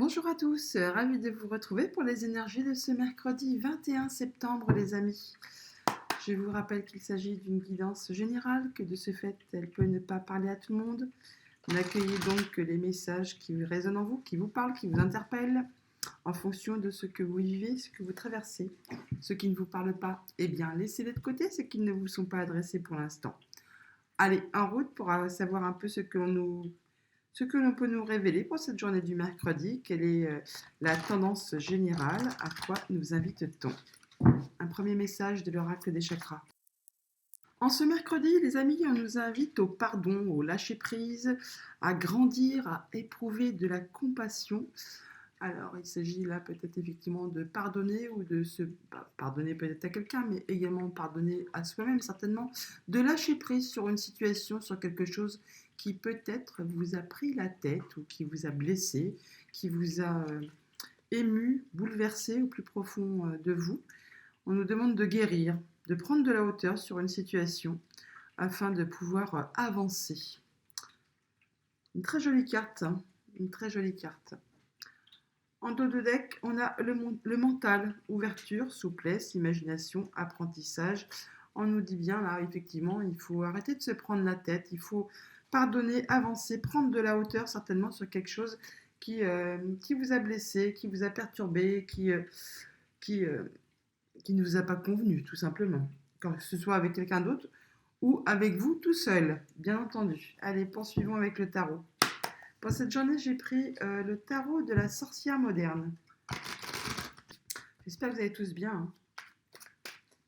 Bonjour à tous, ravi de vous retrouver pour les énergies de ce mercredi 21 septembre les amis. Je vous rappelle qu'il s'agit d'une guidance générale, que de ce fait elle peut ne pas parler à tout le monde. N'accueillez donc les messages qui résonnent en vous, qui vous parlent, qui vous interpellent, en fonction de ce que vous vivez, ce que vous traversez. Ceux qui ne vous parlent pas, eh bien laissez-les de côté, ceux qui ne vous sont pas adressés pour l'instant. Allez, en route pour savoir un peu ce que l'on peut nous révéler pour cette journée du mercredi. Quelle est la tendance générale? À quoi nous invite-t-on? Un premier message de l'oracle des chakras. En ce mercredi, les amis, on nous invite au pardon, au lâcher-prise, à grandir, à éprouver de la compassion. Alors, il s'agit là peut-être effectivement de pardonner ou de se pardonner peut-être à quelqu'un, mais également pardonner à soi-même certainement, de lâcher prise sur une situation, sur quelque chose qui peut-être vous a pris la tête ou qui vous a blessé, qui vous a ému, bouleversé au plus profond de vous. On nous demande de guérir, de prendre de la hauteur sur une situation afin de pouvoir avancer. Une très jolie carte, hein, une très jolie carte. En dos de deck, on a le mental, ouverture, souplesse, imagination, apprentissage. On nous dit bien là, effectivement, il faut arrêter de se prendre la tête, il faut pardonner, avancer, prendre de la hauteur certainement sur quelque chose qui vous a blessé, qui vous a perturbé, qui ne vous a pas convenu, tout simplement. Que ce soit avec quelqu'un d'autre ou avec vous tout seul, bien entendu. Allez, poursuivons avec le tarot. Pour cette journée, j'ai pris le tarot de la sorcière moderne. J'espère que vous allez tous bien. Hein.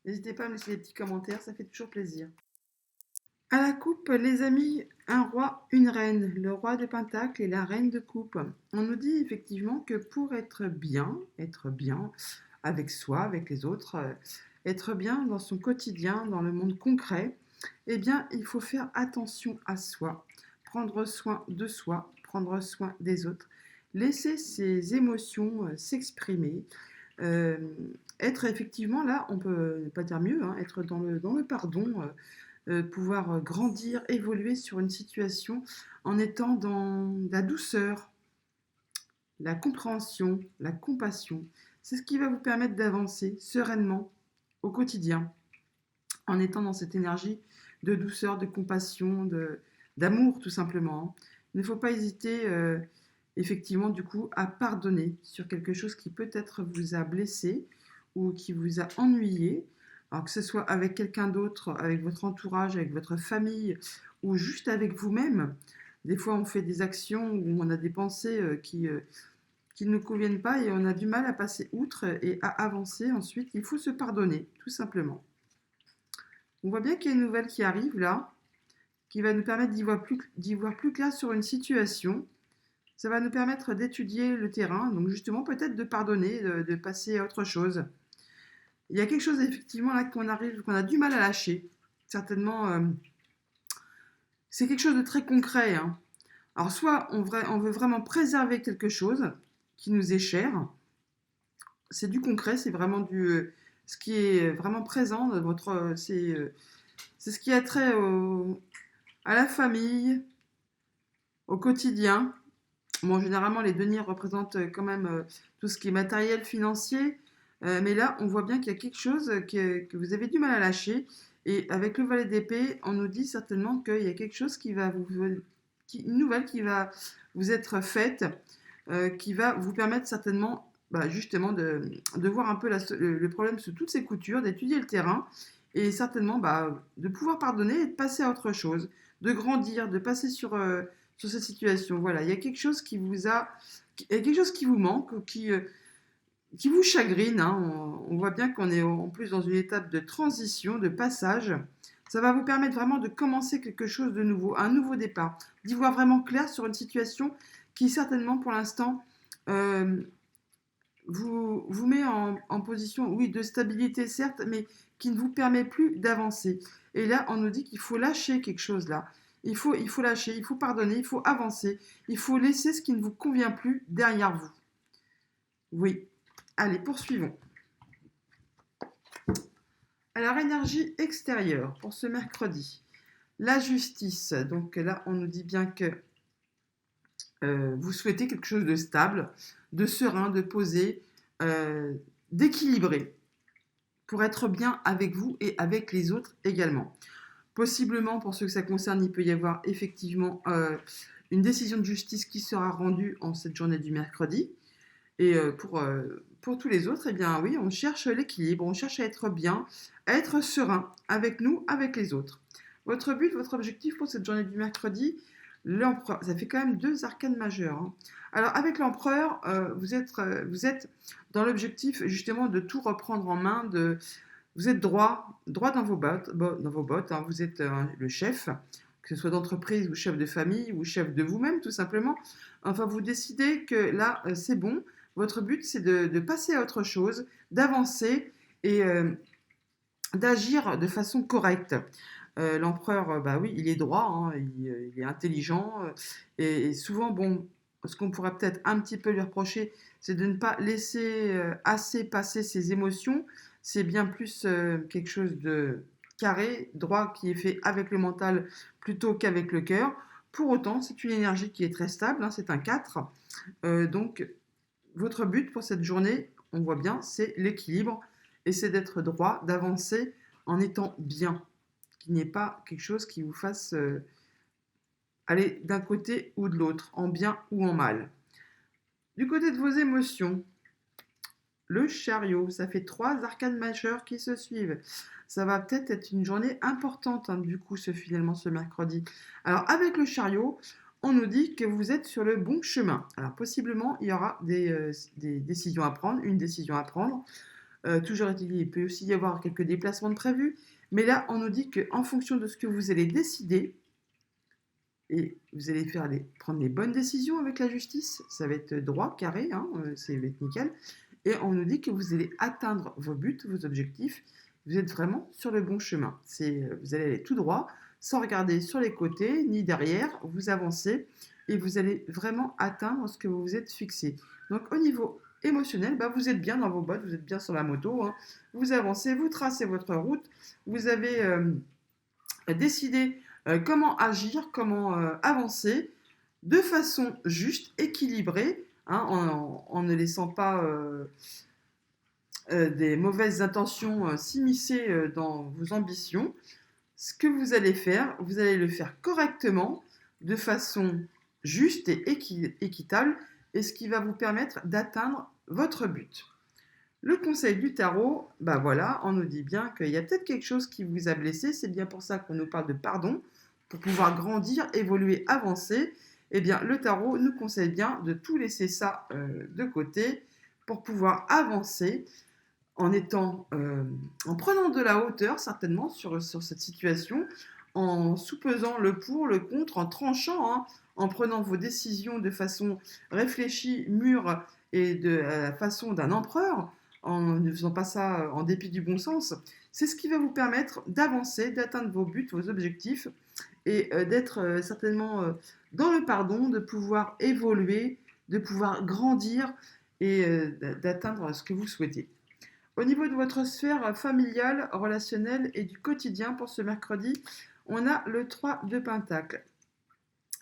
N'hésitez pas à me laisser des petits commentaires, ça fait toujours plaisir. À la coupe, les amis, un roi, une reine, le roi de Pentacle et la reine de coupe. On nous dit effectivement que pour être bien avec soi, avec les autres, être bien dans son quotidien, dans le monde concret, eh bien, il faut faire attention à soi, prendre soin de soi, prendre soin des autres, laisser ses émotions s'exprimer, être effectivement là, on peut pas dire mieux, hein, être dans le pardon, pouvoir grandir, évoluer sur une situation en étant dans la douceur, la compréhension, la compassion. C'est ce qui va vous permettre d'avancer sereinement au quotidien, en étant dans cette énergie de douceur, de compassion, d'amour tout simplement. Il ne faut pas hésiter effectivement du coup à pardonner sur quelque chose qui peut-être vous a blessé ou qui vous a ennuyé, alors que ce soit avec quelqu'un d'autre, avec votre entourage, avec votre famille ou juste avec vous-même. Des fois on fait des actions où on a des pensées qui ne nous conviennent pas et on a du mal à passer outre et à avancer ensuite. Il faut se pardonner, tout simplement. On voit bien qu'il y a une nouvelle qui arrive là, qui va nous permettre d'y voir plus clair sur une situation. Ça va nous permettre d'étudier le terrain, donc justement peut-être de pardonner, de passer à autre chose. Il y a quelque chose effectivement là qu'on a du mal à lâcher. Certainement, c'est quelque chose de très concret. Hein. Alors soit on veut vraiment préserver quelque chose qui nous est cher. C'est du concret, c'est vraiment ce qui est vraiment présent. C'est ce qui a trait à la famille, au quotidien. Bon, généralement, les deniers représentent quand même tout ce qui est matériel, financier. Mais là, on voit bien qu'il y a quelque chose que vous avez du mal à lâcher. Et avec le valet d'épée, on nous dit certainement qu'il y a quelque chose une nouvelle qui va vous être faite, qui va vous permettre certainement, justement, de voir un peu le problème sous toutes ses coutures, d'étudier le terrain et certainement de pouvoir pardonner et de passer à autre chose, de grandir, de passer sur cette situation. Voilà, il y a quelque chose il y a quelque chose qui vous manque, qui vous chagrine. Hein. On voit bien qu'on est en plus dans une étape de transition, de passage. Ça va vous permettre vraiment de commencer quelque chose de nouveau, un nouveau départ, d'y voir vraiment clair sur une situation qui certainement pour l'instant vous met en position, oui, de stabilité certes, mais qui ne vous permet plus d'avancer. Et là, on nous dit qu'il faut lâcher quelque chose là. Il faut lâcher, il faut pardonner, il faut avancer, il faut laisser ce qui ne vous convient plus derrière vous. Oui. Allez, poursuivons. Alors, énergie extérieure pour ce mercredi. La justice. Donc là, on nous dit bien que Vous souhaitez quelque chose de stable, de serein, de posé, d'équilibré, pour être bien avec vous et avec les autres également. Possiblement, pour ceux que ça concerne, il peut y avoir effectivement une décision de justice qui sera rendue en cette journée du mercredi. Et pour tous les autres, eh bien oui, on cherche l'équilibre, on cherche à être bien, à être serein avec nous, avec les autres. Votre but, votre objectif pour cette journée du mercredi, l'empereur, ça fait quand même 2 arcanes majeures, hein. Alors avec l'empereur, vous êtes dans l'objectif justement de tout reprendre en main, vous êtes droit dans vos bottes, hein. Vous êtes le chef, que ce soit d'entreprise ou chef de famille ou chef de vous-même tout simplement. Enfin, vous décidez que là, c'est bon. Votre but, c'est de passer à autre chose, d'avancer et d'agir de façon correcte. L'empereur, bah oui, il est droit, hein, il est intelligent, et souvent, bon, ce qu'on pourrait peut-être un petit peu lui reprocher, c'est de ne pas laisser assez passer ses émotions. C'est bien plus quelque chose de carré, droit, qui est fait avec le mental plutôt qu'avec le cœur. Pour autant, c'est une énergie qui est très stable, hein, c'est un 4. Donc, votre but pour cette journée, on voit bien, c'est l'équilibre et c'est d'être droit, d'avancer en étant bien, qu'il n'y ait pas quelque chose qui vous fasse aller d'un côté ou de l'autre, en bien ou en mal. Du côté de vos émotions, le chariot, ça fait 3 arcanes majeures qui se suivent. Ça va peut-être être une journée importante, hein, du coup, finalement, ce mercredi. Alors, avec le chariot, on nous dit que vous êtes sur le bon chemin. Alors, possiblement, il y aura des décisions à prendre, une décision à prendre. Toujours est-il, il peut aussi y avoir quelques déplacements de prévus. Mais là, on nous dit qu'en fonction de ce que vous allez décider, et vous allez prendre les bonnes décisions avec la justice, ça va être droit, carré, hein, ça va être nickel. Et on nous dit que vous allez atteindre vos buts, vos objectifs. Vous êtes vraiment sur le bon chemin. Vous allez aller tout droit, sans regarder sur les côtés ni derrière. Vous avancez et vous allez vraiment atteindre ce que vous vous êtes fixé. Donc au niveau émotionnel, bah, vous êtes bien dans vos bottes, vous êtes bien sur la moto, hein. Vous avancez, vous tracez votre route. Vous avez décidé comment agir, comment avancer de façon juste, équilibrée, hein, en ne laissant pas des mauvaises intentions s'immiscer dans vos ambitions. Ce que vous allez faire, vous allez le faire correctement, de façon juste et équitable, et ce qui va vous permettre d'atteindre votre but. Le conseil du tarot, bah voilà, on nous dit bien qu'il y a peut-être quelque chose qui vous a blessé, c'est bien pour ça qu'on nous parle de pardon, pour pouvoir grandir, évoluer, avancer. Eh bien, le tarot nous conseille bien de tout laisser ça de côté pour pouvoir avancer en prenant de la hauteur certainement sur cette situation, en soupesant le pour, le contre, en tranchant, hein, en prenant vos décisions de façon réfléchie, mûre et de la façon d'un empereur, en ne faisant pas ça en dépit du bon sens. C'est ce qui va vous permettre d'avancer, d'atteindre vos buts, vos objectifs et d'être certainement dans le pardon, de pouvoir évoluer, de pouvoir grandir et d'atteindre ce que vous souhaitez. Au niveau de votre sphère familiale, relationnelle et du quotidien pour ce mercredi, on a le 3 de Pentacle.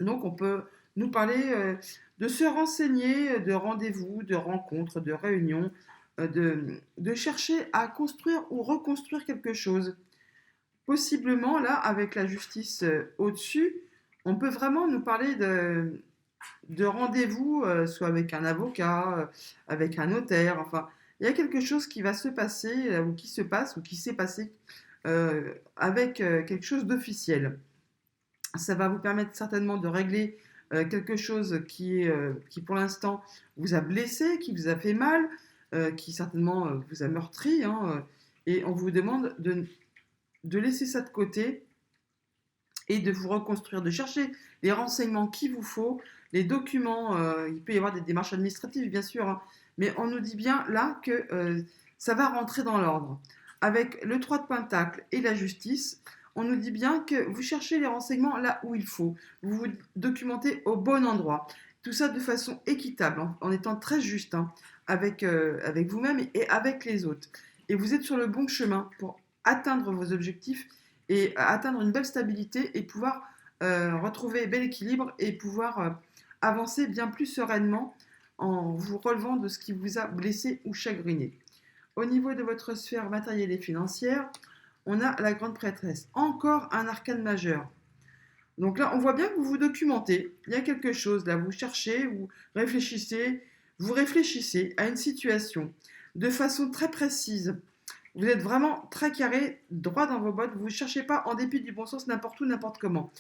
Donc on peut nous parler de se renseigner, de rendez-vous, de rencontres, de réunions, de chercher à construire ou reconstruire quelque chose. Possiblement, là, avec la justice au-dessus, on peut vraiment nous parler de rendez-vous, soit avec un avocat, avec un notaire, enfin, il y a quelque chose qui va se passer, ou qui se passe, ou qui s'est passé avec quelque chose d'officiel. Ça va vous permettre certainement de régler quelque chose qui pour l'instant vous a blessé, qui vous a fait mal, qui certainement vous a meurtri, hein, et on vous demande de laisser ça de côté et de vous reconstruire, de chercher les renseignements qu'il vous faut, les documents. Il peut y avoir des démarches administratives, bien sûr, hein, mais on nous dit bien là que ça va rentrer dans l'ordre. Avec le 3 de Pentacle et la justice, on nous dit bien que vous cherchez les renseignements là où il faut. Vous vous documentez au bon endroit. Tout ça de façon équitable, en étant très juste, hein, avec vous-même et avec les autres. Et vous êtes sur le bon chemin pour atteindre vos objectifs et atteindre une belle stabilité et pouvoir retrouver bel équilibre et pouvoir avancer bien plus sereinement en vous relevant de ce qui vous a blessé ou chagriné. Au niveau de votre sphère matérielle et financière, on a la grande prêtresse. Encore un arcane majeur. Donc là, on voit bien que vous vous documentez. Il y a quelque chose là, vous cherchez, vous réfléchissez à une situation de façon très précise. Vous êtes vraiment très carré, droit dans vos bottes. Vous ne cherchez pas, en dépit du bon sens, n'importe où, n'importe comment.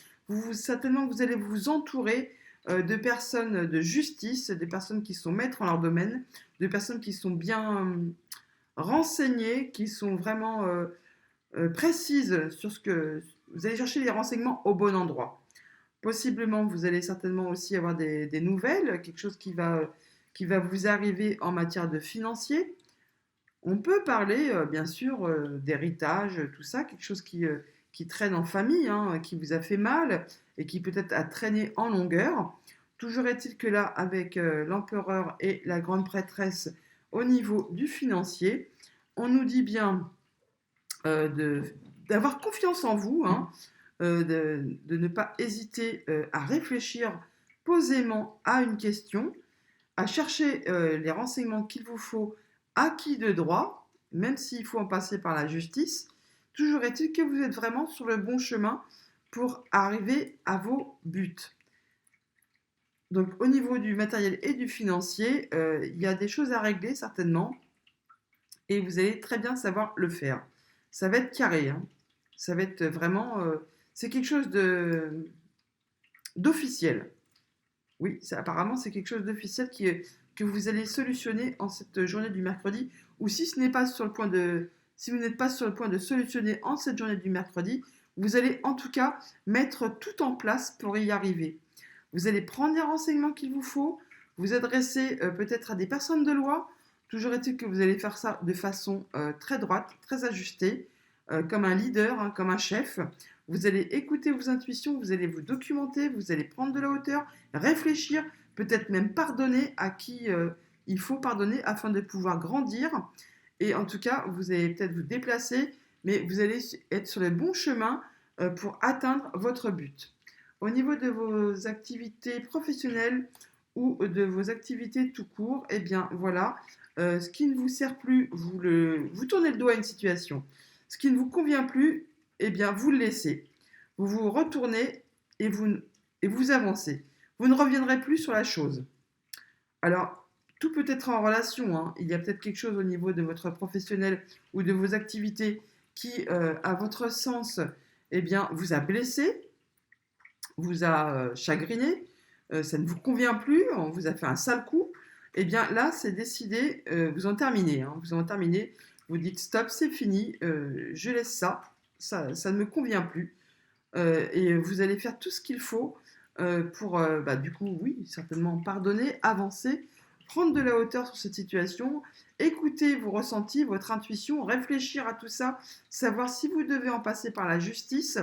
Certainement, vous allez vous entourer de personnes de justice, des personnes qui sont maîtres en leur domaine, de personnes qui sont bien renseignées, qui sont vraiment précises sur ce que vous allez chercher les renseignements au bon endroit. Possiblement, vous allez certainement aussi avoir des nouvelles, quelque chose qui va vous arriver en matière de financier. On peut parler, bien sûr, d'héritage, tout ça, quelque chose qui traîne en famille, hein, qui vous a fait mal et qui peut-être a traîné en longueur. Toujours est-il que là, avec l'empereur et la grande prêtresse au niveau du financier, on nous dit bien d'avoir confiance en vous, hein, de ne pas hésiter à réfléchir posément à une question, à chercher les renseignements qu'il vous faut acquis de droit, même s'il faut en passer par la justice. Toujours est-il que vous êtes vraiment sur le bon chemin pour arriver à vos buts. Donc au niveau du matériel et du financier, il y a des choses à régler certainement, et vous allez très bien savoir le faire. Ça va être carré, hein. Ça va être vraiment... c'est quelque chose d'officiel. Oui, apparemment, c'est quelque chose d'officiel que vous allez solutionner en cette journée du mercredi. Ou si ce n'est pas sur le point de... Si vous n'êtes pas sur le point de solutionner en cette journée du mercredi, vous allez en tout cas mettre tout en place pour y arriver. Vous allez prendre les renseignements qu'il vous faut, vous adresser peut-être à des personnes de loi. Toujours est-il que vous allez faire ça de façon très droite, très ajustée, comme un leader, hein, comme un chef. Vous allez écouter vos intuitions, vous allez vous documenter, vous allez prendre de la hauteur, réfléchir, peut-être même pardonner à qui il faut pardonner afin de pouvoir grandir. Et en tout cas, vous allez peut-être vous déplacer, mais vous allez être sur le bon chemin pour atteindre votre but. Au niveau de vos activités professionnelles ou de vos activités tout court, eh bien voilà, ce qui ne vous sert plus, vous tournez le dos à une situation. Ce qui ne vous convient plus, eh bien vous le laissez. Vous vous retournez et vous avancez. Vous ne reviendrez plus sur la chose. Alors, tout peut être en relation, hein. Il y a peut-être quelque chose au niveau de votre professionnel ou de vos activités qui, à votre sens, eh bien, vous a blessé, vous a chagriné, ça ne vous convient plus, on vous a fait un sale coup. Eh bien là, c'est décidé, vous en terminez, hein. Vous en terminez, vous dites stop, c'est fini, je laisse ça ne me convient plus. Et vous allez faire tout ce qu'il faut pour, du coup, oui, certainement pardonner, avancer, prendre de la hauteur sur cette situation, écouter vos ressentis, votre intuition, réfléchir à tout ça, savoir si vous devez en passer par la justice.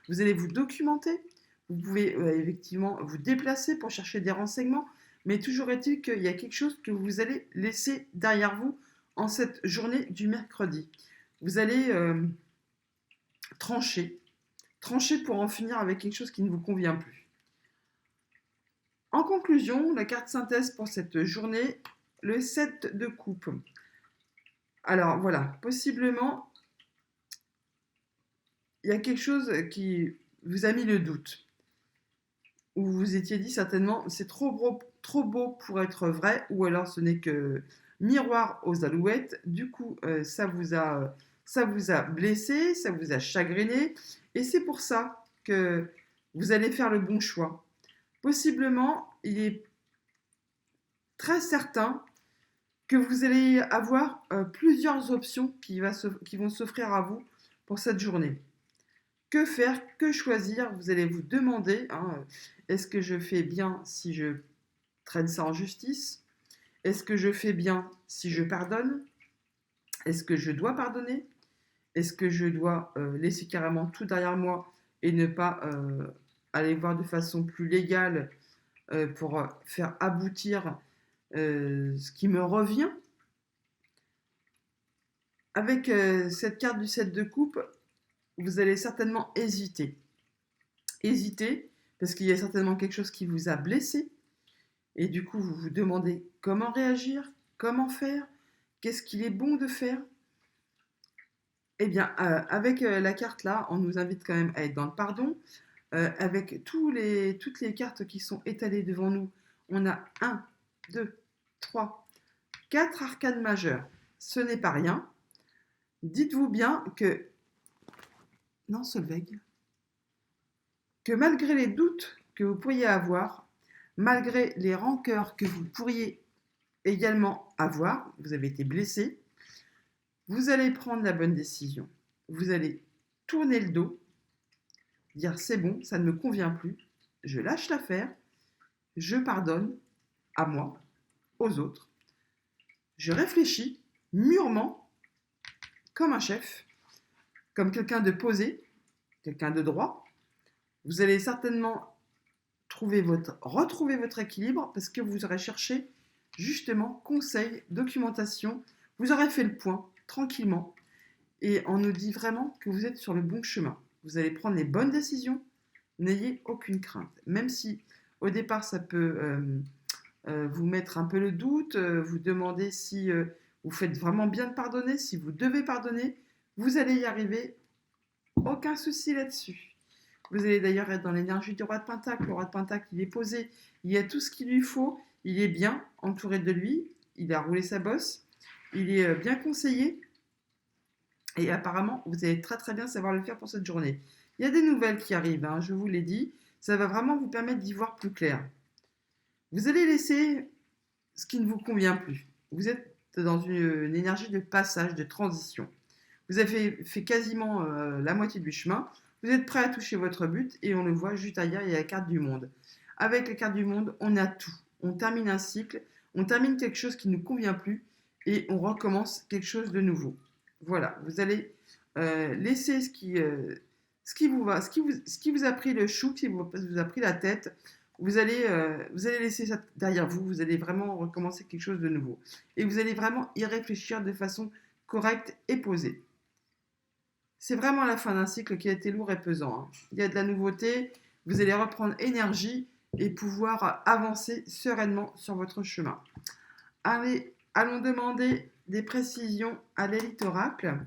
Vous allez vous documenter, vous pouvez effectivement vous déplacer pour chercher des renseignements, mais toujours est-il qu'il y a quelque chose que vous allez laisser derrière vous en cette journée du mercredi. Vous allez trancher pour en finir avec quelque chose qui ne vous convient plus. En conclusion, la carte synthèse pour cette journée, le 7 de coupe. Alors voilà, possiblement, il y a quelque chose qui vous a mis le doute. Où vous vous étiez dit certainement, c'est trop beau pour être vrai, ou alors ce n'est que miroir aux alouettes. Du coup, ça vous a blessé, ça vous a chagriné, et c'est pour ça que vous allez faire le bon choix. Possiblement, il est très certain que vous allez avoir plusieurs options qui vont s'offrir à vous pour cette journée. Que faire, que choisir? Vous allez vous demander, hein, est-ce que je fais bien si je traîne ça en justice? Est-ce que je fais bien si je pardonne? Est-ce que je dois pardonner? Est-ce que je dois laisser carrément tout derrière moi et ne pas aller voir de façon plus légale pour faire aboutir ce qui me revient? Avec cette carte du 7 de coupe, vous allez certainement hésiter. Hésiter parce qu'il y a certainement quelque chose qui vous a blessé, Et du coup, vous vous demandez comment réagir, comment faire, qu'est-ce qu'il est bon de faire. Eh bien, avec la carte là, on nous invite quand même à être dans le pardon. Avec toutes les cartes qui sont étalées devant nous, on a 1, 2, 3, 4 arcanes majeures. Ce n'est pas rien. Dites-vous bien que, non, Solveig, que malgré les doutes que vous pourriez avoir, malgré les rancœurs que vous pourriez également avoir, vous avez été blessé, vous allez prendre la bonne décision. Vous allez tourner le dos, dire c'est bon, ça ne me convient plus, je lâche l'affaire, je pardonne à moi, aux autres. Je réfléchis mûrement, comme un chef, comme quelqu'un de posé, quelqu'un de droit. Vous allez certainement retrouver votre équilibre parce que vous aurez cherché justement conseils, documentation. Vous aurez fait le point tranquillement et on nous dit vraiment que vous êtes sur le bon chemin. Vous allez prendre les bonnes décisions. N'ayez aucune crainte. Même si au départ ça peut vous mettre un peu le doute, vous demander si vous faites vraiment bien de pardonner, si vous devez pardonner, vous allez y arriver. Aucun souci là-dessus. Vous allez d'ailleurs être dans l'énergie du roi de Pentacle. Le roi de Pentacle, il est posé, il y a tout ce qu'il lui faut, il est bien entouré de lui, il a roulé sa bosse, il est bien conseillé et apparemment, vous allez très très bien savoir le faire pour cette journée. Il y a des nouvelles qui arrivent, hein, je vous l'ai dit, ça va vraiment vous permettre d'y voir plus clair. Vous allez laisser ce qui ne vous convient plus. Vous êtes dans une énergie de passage, de transition. Vous avez fait quasiment la moitié du chemin. Vous êtes prêt à toucher votre but et on le voit juste ailleurs, il y a la carte du monde. Avec la carte du monde, on a tout. On termine un cycle, on termine quelque chose qui ne nous convient plus et on recommence quelque chose de nouveau. Voilà, vous allez laisser ce qui vous va, ce qui vous a pris le chou, ce qui vous a pris la tête. Vous allez laisser ça derrière vous. Vous allez vraiment recommencer quelque chose de nouveau. Et vous allez vraiment y réfléchir de façon correcte et posée. C'est vraiment la fin d'un cycle qui a été lourd et pesant, hein. Il y a de la nouveauté, vous allez reprendre énergie et pouvoir avancer sereinement sur votre chemin. Allez, allons demander des précisions à l'élite oracle.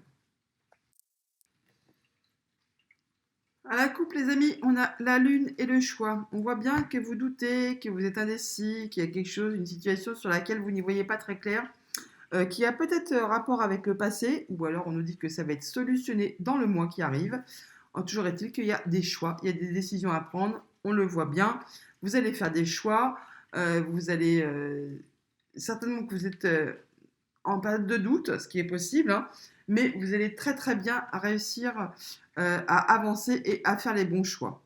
À la coupe, les amis, on a la lune et le choix. On voit bien que vous doutez, que vous êtes indécis, qu'il y a quelque chose, une situation sur laquelle vous n'y voyez pas très clair, qui a peut-être rapport avec le passé, ou alors on nous dit que ça va être solutionné dans le mois qui arrive. Toujours est-il qu'il y a des choix, il y a des décisions à prendre, on le voit bien. Vous allez faire des choix, vous allez certainement que vous êtes en période de doute, ce qui est possible, hein, mais vous allez très très bien réussir à avancer et à faire les bons choix.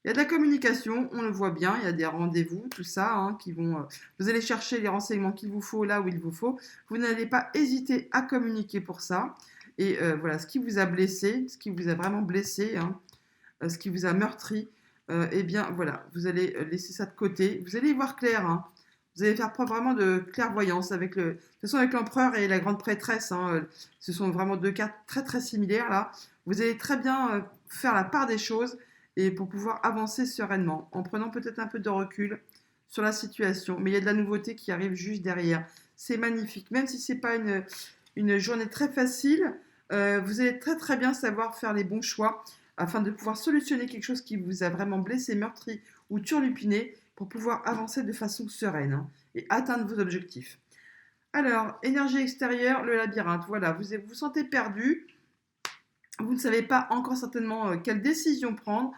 Il y a de la communication, on le voit bien, il y a des rendez-vous, tout ça, hein, qui vont. Vous allez chercher les renseignements qu'il vous faut là où il vous faut. Vous n'allez pas hésiter à communiquer pour ça. Et voilà, ce qui vous a blessé, ce qui vous a vraiment blessé, hein, ce qui vous a meurtri, eh bien voilà, vous allez laisser ça de côté. Vous allez y voir clair, hein. Vous allez faire preuve vraiment de clairvoyance avec de toute façon avec l'empereur et la grande prêtresse, hein, ce sont vraiment deux cartes très très similaires là. Vous allez très bien faire la part des choses et pour pouvoir avancer sereinement, en prenant peut-être un peu de recul sur la situation. Mais il y a de la nouveauté qui arrive juste derrière. C'est magnifique, même si c'est pas une journée très facile, vous allez très très bien savoir faire les bons choix afin de pouvoir solutionner quelque chose qui vous a vraiment blessé, meurtri ou turlupiné pour pouvoir avancer de façon sereine, hein, et atteindre vos objectifs. Alors, énergie extérieure, le labyrinthe. Voilà, vous vous sentez perdu, vous ne savez pas encore certainement quelle décision prendre,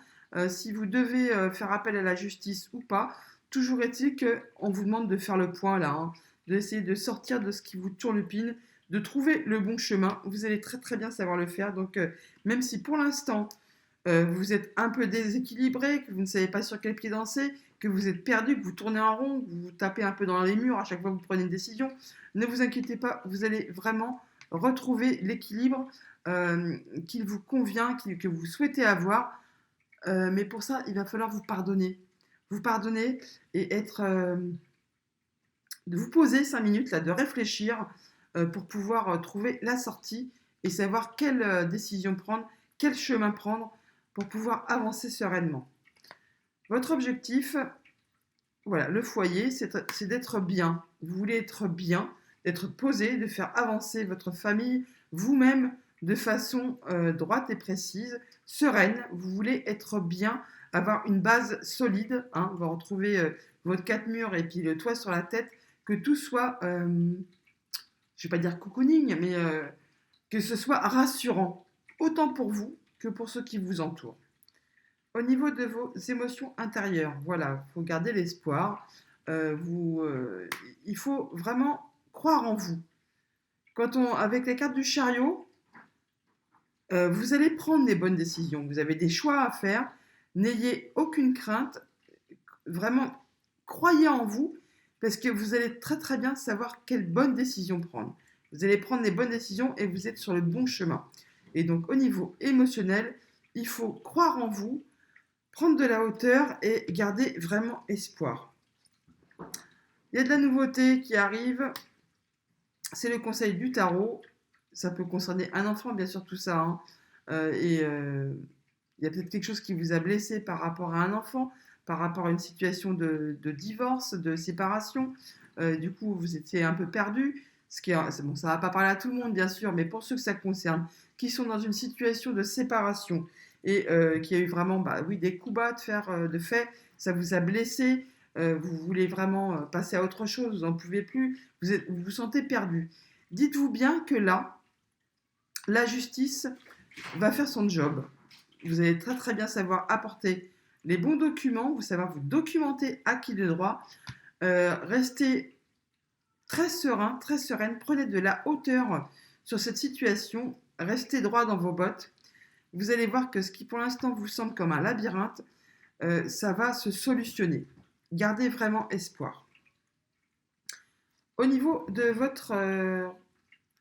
si vous devez faire appel à la justice ou pas. Toujours est-il qu'on vous demande de faire le point là, hein, d'essayer de sortir de ce qui vous turlupine, de trouver le bon chemin. Vous allez très très bien savoir le faire. Donc, même si pour l'instant, vous êtes un peu déséquilibré, que vous ne savez pas sur quel pied danser, que vous êtes perdu, que vous tournez en rond, que vous tapez un peu dans les murs à chaque fois que vous prenez une décision, ne vous inquiétez pas, vous allez vraiment retrouver l'équilibre qu'il vous convient, que vous souhaitez avoir. Mais pour ça, il va falloir vous pardonner. Vous pardonner et de vous poser 5 minutes, là, de réfléchir pour pouvoir trouver la sortie et savoir quelle décision prendre, quel chemin prendre pour pouvoir avancer sereinement. Votre objectif, Voilà, le foyer, c'est d'être bien. Vous voulez être bien, d'être posé, de faire avancer votre famille, vous-même, de façon droite et précise, sereine. Vous voulez être bien, avoir une base solide. Hein, vous retrouver votre quatre murs et puis le toit sur la tête, que tout soit, je ne vais pas dire cocooning, mais que ce soit rassurant, autant pour vous que pour ceux qui vous entourent. Au niveau de vos émotions intérieures, voilà, il faut garder l'espoir. Il faut vraiment croire en vous. Avec la carte du chariot, vous allez prendre des bonnes décisions. Vous avez des choix à faire. N'ayez aucune crainte. Vraiment, croyez en vous parce que vous allez très très bien savoir quelle bonne décision prendre. Vous allez prendre les bonnes décisions et vous êtes sur le bon chemin. Et donc, au niveau émotionnel, il faut croire en vous, prendre de la hauteur et garder vraiment espoir. Il y a de la nouveauté qui arrive, c'est le conseil du tarot. Ça peut concerner un enfant, bien sûr, tout ça. Hein. Il y a peut-être quelque chose qui vous a blessé par rapport à un enfant, par rapport à une situation de divorce, de séparation. Du coup, vous étiez un peu perdu. Bon, ça ne va pas parler à tout le monde, bien sûr, mais pour ceux que ça concerne, qui sont dans une situation de séparation et qui a eu vraiment oui, des coups bas de fait, ça vous a blessé, vous voulez vraiment passer à autre chose, vous n'en pouvez plus, vous vous sentez perdu. Dites-vous bien que là, la justice va faire son job. Vous allez très très bien savoir apporter les bons documents, vous savoir vous documenter à qui de droit, restez très serein, très sereine, prenez de la hauteur sur cette situation, restez droit dans vos bottes. Vous allez voir que ce qui pour l'instant vous semble comme un labyrinthe, ça va se solutionner. Gardez vraiment espoir. Au niveau de votre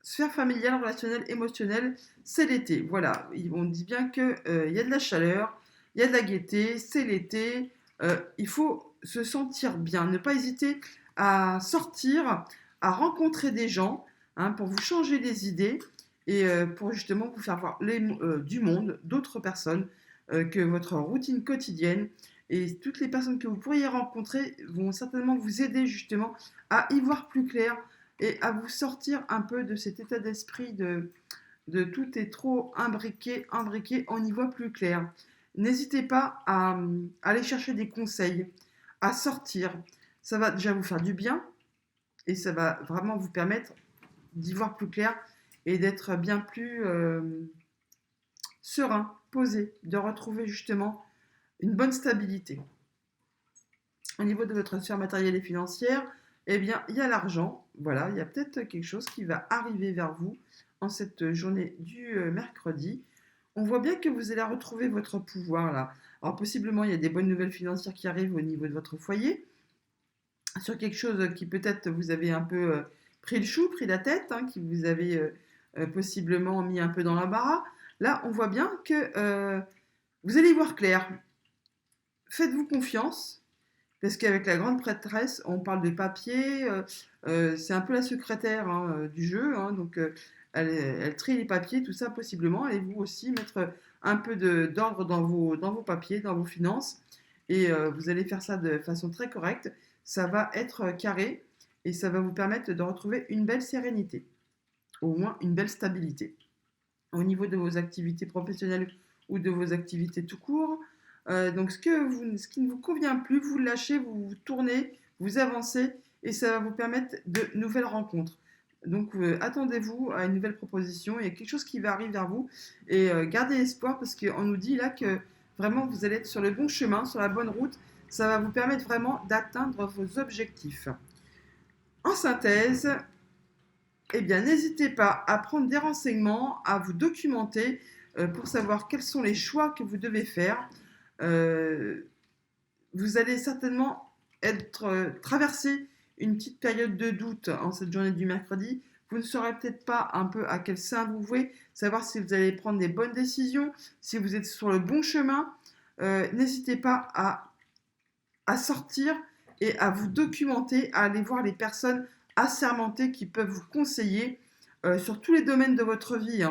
sphère familiale, relationnelle, émotionnelle, c'est l'été. Voilà, on dit bien qu'il y a de la chaleur, il y a de la gaieté, c'est l'été. Il faut se sentir bien, ne pas hésiter à sortir, à rencontrer des gens pour vous changer les idées et pour justement vous faire voir du monde, d'autres personnes que votre routine quotidienne. Et toutes les personnes que vous pourriez rencontrer vont certainement vous aider justement à y voir plus clair et à vous sortir un peu de cet état d'esprit de tout est trop imbriqué, on y voit plus clair. N'hésitez pas à aller chercher des conseils, à sortir. Ça va déjà vous faire du bien et ça va vraiment vous permettre d'y voir plus clair et d'être bien plus serein, posé, de retrouver justement une bonne stabilité. Au niveau de votre sphère matérielle et financière, eh bien, il y a l'argent. Voilà, il y a peut-être quelque chose qui va arriver vers vous en cette journée du mercredi. On voit bien que vous allez retrouver votre pouvoir là. Alors, possiblement, il y a des bonnes nouvelles financières qui arrivent au niveau de votre foyer. Sur quelque chose qui peut-être vous avez un peu pris le chou, pris la tête, qui vous avez possiblement mis un peu dans l'embarras. Là, on voit bien que vous allez y voir clair. Faites-vous confiance. Parce qu'avec la grande prêtresse, on parle de papier, c'est un peu la secrétaire du jeu, donc elle trie les papiers, tout ça possiblement, et vous aussi mettre un peu d'ordre dans vos papiers, dans vos finances, et vous allez faire ça de façon très correcte, ça va être carré, et ça va vous permettre de retrouver une belle sérénité, au moins une belle stabilité. Au niveau de vos activités professionnelles ou de vos activités tout court, donc ce qui ne vous convient plus, vous le lâchez, vous tournez, vous avancez et ça va vous permettre de nouvelles rencontres. Donc attendez-vous à une nouvelle proposition, il y a quelque chose qui va arriver vers vous et gardez espoir parce qu'on nous dit là que vraiment vous allez être sur le bon chemin, sur la bonne route. Ça va vous permettre vraiment d'atteindre vos objectifs. En synthèse, eh bien, n'hésitez pas à prendre des renseignements, à vous documenter pour savoir quels sont les choix que vous devez faire. Euh, Vous allez certainement traverser une petite période de doute en cette journée du mercredi. Vous ne saurez peut-être pas un peu à quel sein vous vouez, savoir si vous allez prendre des bonnes décisions, si vous êtes sur le bon chemin. N'hésitez pas à sortir et à vous documenter, à aller voir les personnes assermentées qui peuvent vous conseiller sur tous les domaines de votre vie.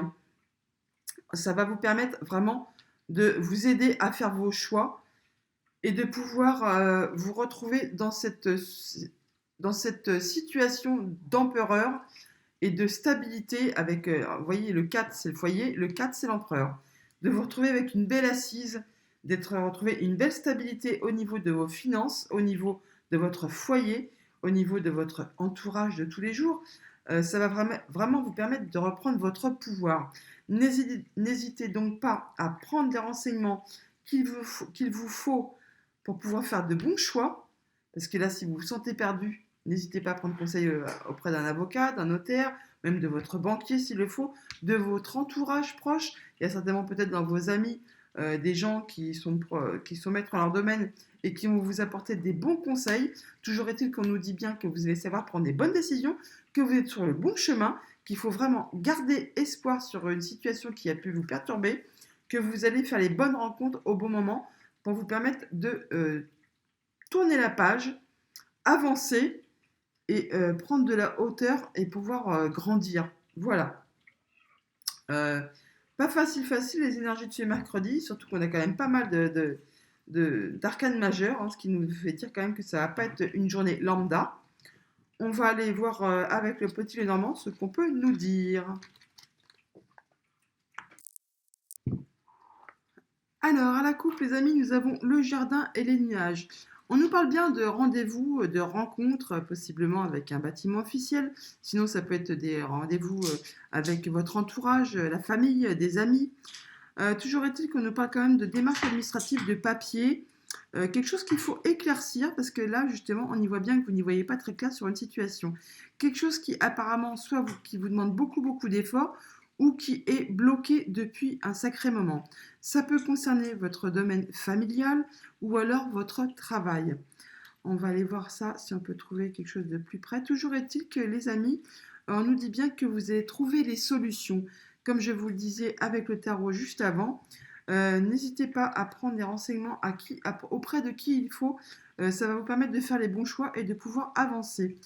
Ça va vous permettre vraiment de vous aider à faire vos choix et de pouvoir vous retrouver dans cette situation d'empereur et de stabilité avec, vous voyez, le 4 c'est le foyer, le 4 c'est l'empereur. De vous retrouver avec une belle assise, d'être retrouvé une belle stabilité au niveau de vos finances, au niveau de votre foyer, au niveau de votre entourage de tous les jours. Ça va vraiment vous permettre de reprendre votre pouvoir. N'hésitez donc pas à prendre les renseignements qu'il vous faut pour pouvoir faire de bons choix. Parce que là, si vous vous sentez perdu, n'hésitez pas à prendre conseil auprès d'un avocat, d'un notaire, même de votre banquier s'il le faut, de votre entourage proche. Il y a certainement peut-être dans vos amis des gens qui sont maîtres en leur domaine et qui vont vous apporter des bons conseils. Toujours est-il qu'on nous dit bien que vous allez savoir prendre des bonnes décisions, que vous êtes sur le bon chemin, qu'il faut vraiment garder espoir sur une situation qui a pu vous perturber, que vous allez faire les bonnes rencontres au bon moment pour vous permettre de tourner la page, avancer et prendre de la hauteur et pouvoir grandir. Voilà. Pas facile les énergies de ce mercredi, surtout qu'on a quand même pas mal d'arcanes majeures, hein, ce qui nous fait dire quand même que ça va pas être une journée lambda. On va aller voir avec le petit Lenormand ce qu'on peut nous dire. Alors, à la coupe, les amis, nous avons le jardin et les nuages. On nous parle bien de rendez-vous, de rencontres, possiblement avec un bâtiment officiel. Sinon, ça peut être des rendez-vous avec votre entourage, la famille, des amis. Toujours est-il qu'on nous parle quand même de démarches administratives, de papier, quelque chose qu'il faut éclaircir parce que là, justement, on y voit bien que vous n'y voyez pas très clair sur une situation. Quelque chose qui apparemment qui vous demande beaucoup d'efforts ou qui est bloqué depuis un sacré moment. Ça peut concerner votre domaine familial ou alors votre travail. On va aller voir ça si on peut trouver quelque chose de plus près. Toujours est-il que les amis, on nous dit bien que vous allez trouver les solutions. Comme je vous le disais avec le tarot juste avant, n'hésitez pas à prendre des renseignements auprès de qui il faut. Ça va vous permettre de faire les bons choix et de pouvoir avancer.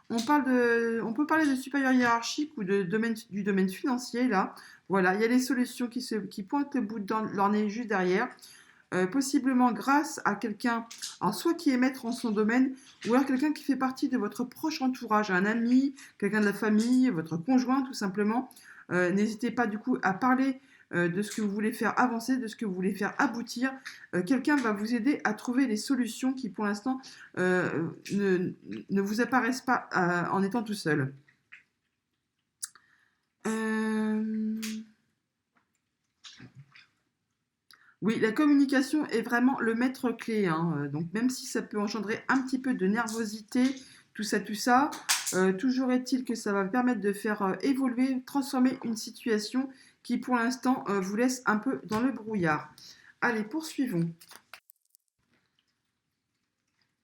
On peut parler de supérieur hiérarchique ou du domaine financier là. Voilà, il y a les solutions qui pointent le bout de leur nez juste derrière. Possiblement grâce à quelqu'un, soit qui est maître en son domaine, ou alors quelqu'un qui fait partie de votre proche entourage, un ami, quelqu'un de la famille, votre conjoint tout simplement. N'hésitez pas du coup à parler de ce que vous voulez faire avancer, de ce que vous voulez faire aboutir. Quelqu'un va vous aider à trouver les solutions qui pour l'instant ne vous apparaissent pas en étant tout seul. Oui, la communication est vraiment le maître clé, hein. Donc même si ça peut engendrer un petit peu de nervosité, tout ça, toujours est-il que ça va permettre de faire évoluer, transformer une situation qui pour l'instant vous laisse un peu dans le brouillard. Allez, poursuivons.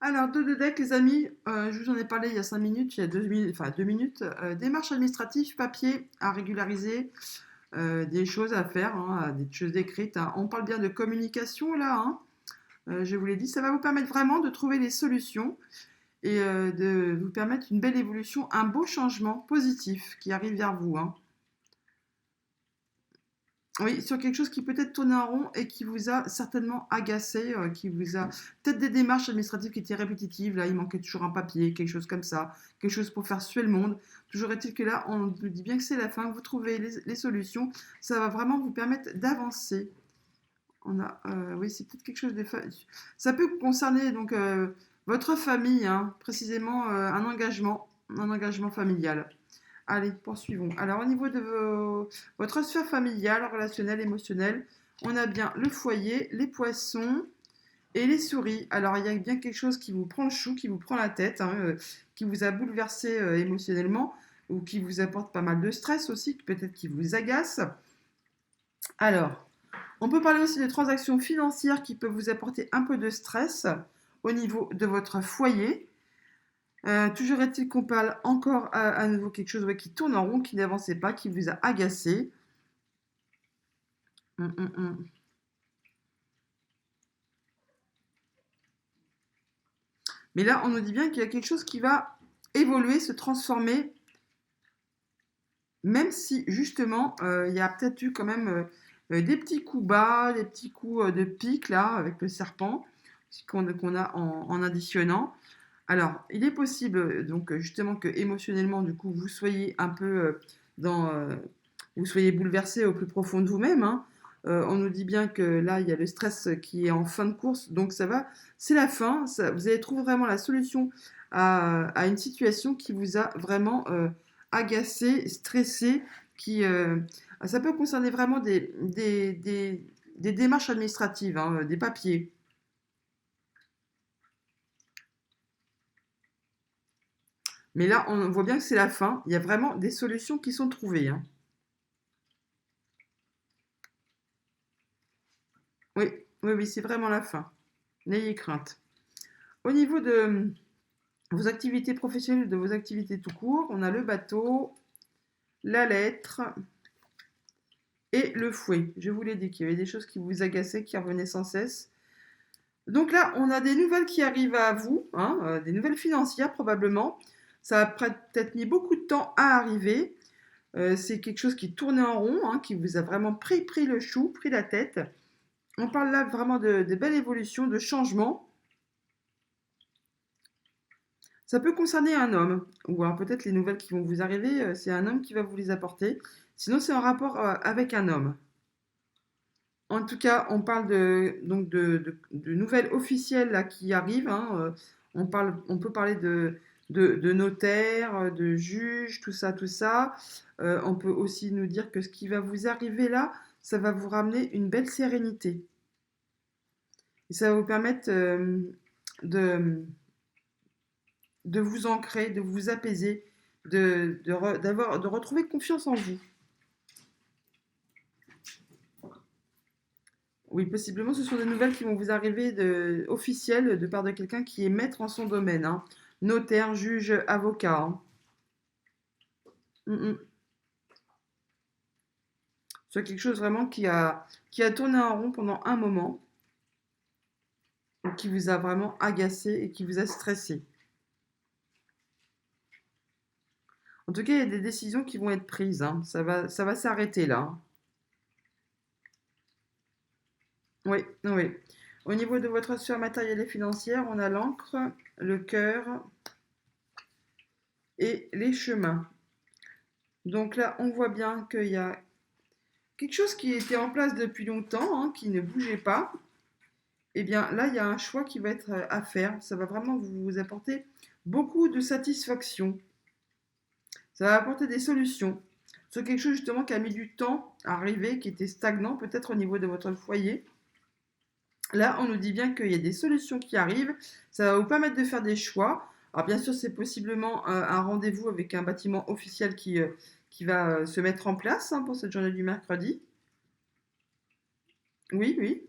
Alors, deux decks, les amis, je vous en ai parlé il y a 5 minutes, il y a 2 minutes, enfin 2 minutes. Démarches administratives, papier à régulariser, des choses à faire, hein, des choses écrites, hein. On parle bien de communication là, hein. Je vous l'ai dit, ça va vous permettre vraiment de trouver les solutions et de vous permettre une belle évolution, un beau changement positif qui arrive vers vous, hein. Oui, sur quelque chose qui peut-être tourné en rond et qui vous a certainement agacé, qui vous a peut-être des démarches administratives qui étaient répétitives. Là, il manquait toujours un papier, quelque chose comme ça, quelque chose pour faire suer le monde. Toujours est-il que là, on nous dit bien que c'est la fin, que vous trouvez les solutions. Ça va vraiment vous permettre d'avancer. Oui, c'est peut-être quelque chose de. Ça peut concerner donc votre famille, hein, précisément un engagement familial. Allez, poursuivons. Alors, au niveau de votre sphère familiale, relationnelle, émotionnelle, on a bien le foyer, les poissons et les souris. Alors, il y a bien quelque chose qui vous prend le chou, qui vous prend la tête, hein, qui vous a bouleversé émotionnellement ou qui vous apporte pas mal de stress aussi, peut-être qui vous agace. Alors, on peut parler aussi de transactions financières qui peuvent vous apporter un peu de stress au niveau de votre foyer. Toujours est-il qu'on parle encore à nouveau quelque chose qui tourne en rond, qui n'avançait pas, qui vous a agacé. Hum, hum, hum. Mais là, on nous dit bien qu'il y a quelque chose qui va évoluer, se transformer, même si justement, il y a peut-être eu quand même des petits coups bas, des petits coups de pique là, avec le serpent. qu'on a en additionnant. Alors, il est possible donc justement que émotionnellement, du coup, vous soyez un peu dans, vous soyez bouleversé au plus profond de vous-même, hein. On nous dit bien que là, il y a le stress qui est en fin de course, donc ça va, c'est la fin. Vous allez trouver vraiment la solution à une situation qui vous a vraiment agacé, stressé, qui, ça peut concerner vraiment des démarches administratives, hein, des papiers. Mais là, on voit bien que c'est la fin. Il y a vraiment des solutions qui sont trouvées, hein. Oui, oui, oui, c'est vraiment la fin. N'ayez crainte. Au niveau de vos activités professionnelles, de vos activités tout court, on a le bateau, la lettre et le fouet. Je vous l'ai dit qu'il y avait des choses qui vous agaçaient, qui revenaient sans cesse. Donc là, on a des nouvelles qui arrivent à vous, hein, des nouvelles financières probablement. Ça a peut-être mis beaucoup de temps à arriver. C'est quelque chose qui tournait en rond, hein, qui vous a vraiment pris le chou, pris la tête. On parle là vraiment de belles évolutions, de changements. Ça peut concerner un homme, ou alors peut-être les nouvelles qui vont vous arriver, c'est un homme qui va vous les apporter. Sinon, c'est en rapport avec un homme. En tout cas, on parle donc de nouvelles officielles là, qui arrivent, hein. On peut parler de notaire, de juge, tout ça, tout ça. On peut aussi nous dire que ce qui va vous arriver là, ça va vous ramener une belle sérénité. Et ça va vous permettre de, de vous ancrer, de vous apaiser, de retrouver confiance en vous. Oui, possiblement, ce sont des nouvelles qui vont vous arriver officielles de part de quelqu'un qui est maître en son domaine, hein. Notaire, juge, avocat, hein. Mm, mm. C'est quelque chose vraiment qui a tourné en rond pendant un moment, ou qui vous a vraiment agacé et qui vous a stressé. En tout cas, il y a des décisions qui vont être prises, hein. Ça va s'arrêter là, hein. Oui, oui. Au niveau de votre sphère matérielle et financière, on a l'encre, le cœur et les chemins. Donc là, on voit bien qu'il y a quelque chose qui était en place depuis longtemps, hein, qui ne bougeait pas. Eh bien, là, il y a un choix qui va être à faire. Ça va vraiment vous apporter beaucoup de satisfaction. Ça va apporter des solutions sur quelque chose justement qui a mis du temps à arriver, qui était stagnant peut-être au niveau de votre foyer. Là, on nous dit bien qu'il y a des solutions qui arrivent. Ça va vous permettre de faire des choix. Alors, bien sûr, c'est possiblement un rendez-vous avec un bâtiment officiel qui va se mettre en place, hein, pour cette journée du mercredi. Oui, oui,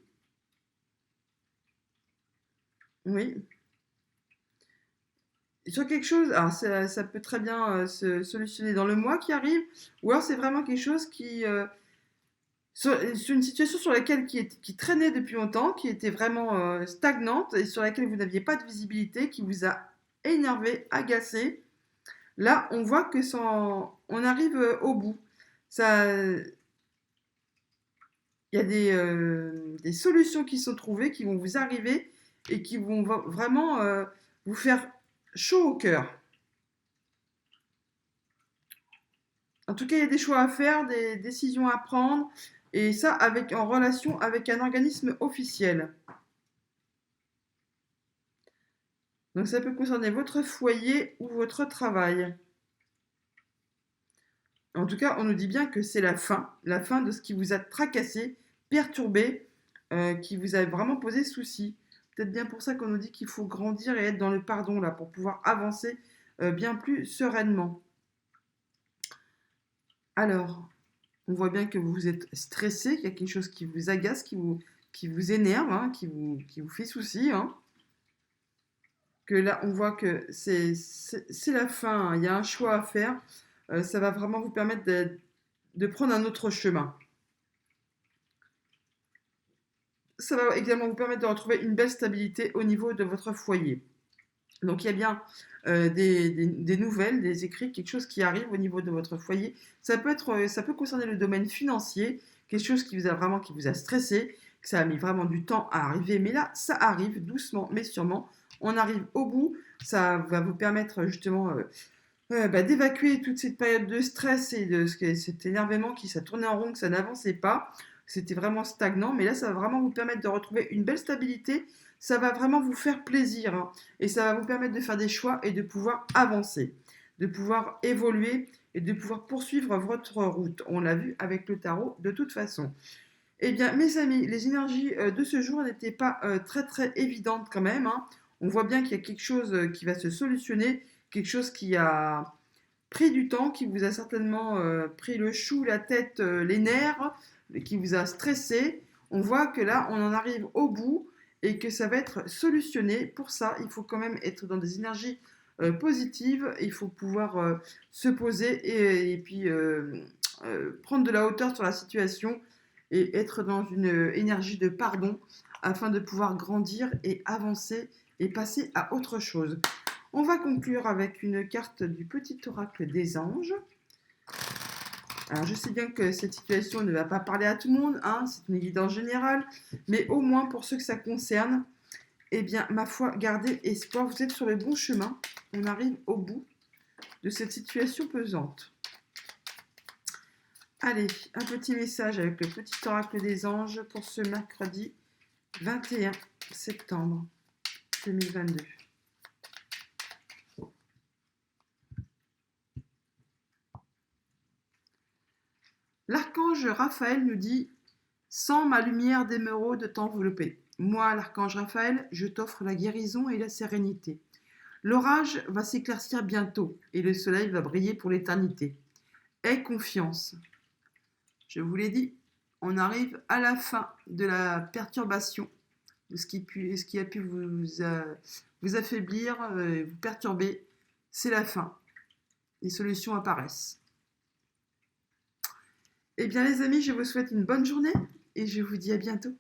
oui. Sur quelque chose, alors ça peut très bien se solutionner dans le mois qui arrive, ou alors c'est vraiment quelque chose sur une situation sur laquelle qui traînait depuis longtemps, qui était vraiment stagnante et sur laquelle vous n'aviez pas de visibilité, qui vous a énervé, agacé. Là, on voit que on arrive au bout. Ça, il y a des solutions qui sont trouvées, qui vont vous arriver et qui vont vraiment vous faire chaud au cœur. En tout cas, il y a des choix à faire, des décisions à prendre, et ça en relation avec un organisme officiel. Donc ça peut concerner votre foyer ou votre travail. En tout cas, on nous dit bien que c'est la fin de ce qui vous a tracassé, perturbé, qui vous a vraiment posé souci. Peut-être bien pour ça qu'on nous dit qu'il faut grandir et être dans le pardon là, pour pouvoir avancer bien plus sereinement. Alors, on voit bien que vous êtes stressé, qu'il y a quelque chose qui vous agace, qui vous énerve, hein, qui vous fait souci, hein. Que là, on voit que c'est la fin, hein. Il y a un choix à faire. Ça va vraiment vous permettre de prendre un autre chemin. Ça va également vous permettre de retrouver une belle stabilité au niveau de votre foyer. Donc il y a bien des nouvelles, des écrits, quelque chose qui arrive au niveau de votre foyer. Ça peut concerner le domaine financier, quelque chose qui vous a stressé, que ça a mis vraiment du temps à arriver, mais là, ça arrive doucement, mais sûrement. On arrive au bout, ça va vous permettre justement d'évacuer toute cette période de stress et de cet énervement qui ça tournait en rond, que ça n'avançait pas. C'était vraiment stagnant, mais là, ça va vraiment vous permettre de retrouver une belle stabilité. Ça va vraiment vous faire plaisir, hein, et ça va vous permettre de faire des choix et de pouvoir avancer, de pouvoir évoluer et de pouvoir poursuivre votre route. On l'a vu avec le tarot de toute façon. Eh bien, mes amis, les énergies de ce jour n'étaient pas très très évidentes quand même, hein. On voit bien qu'il y a quelque chose qui va se solutionner, quelque chose qui a pris du temps, qui vous a certainement pris le chou, la tête, les nerfs, qui vous a stressé. On voit que là, on en arrive au bout et que ça va être solutionné. Pour ça, il faut quand même être dans des énergies positives. Il faut pouvoir se poser et puis prendre de la hauteur sur la situation et être dans une énergie de pardon afin de pouvoir grandir et avancer et passer à autre chose. On va conclure avec une carte du petit oracle des anges. Alors je sais bien que cette situation ne va pas parler à tout le monde, hein, c'est une évidence générale, mais au moins pour ceux que ça concerne, eh bien ma foi, gardez espoir, vous êtes sur le bon chemin, on arrive au bout de cette situation pesante. Allez, un petit message avec le petit oracle des anges pour ce mercredi 21 septembre 2022. L'archange Raphaël nous dit « Sans ma lumière d'émeraude t'envelopper. Moi, l'archange Raphaël, je t'offre la guérison et la sérénité. L'orage va s'éclaircir bientôt et le soleil va briller pour l'éternité. Aie confiance. » Je vous l'ai dit, on arrive à la fin de la perturbation, de ce qui a pu vous affaiblir, vous perturber. C'est la fin. Les solutions apparaissent. Eh bien les amis, je vous souhaite une bonne journée et je vous dis à bientôt.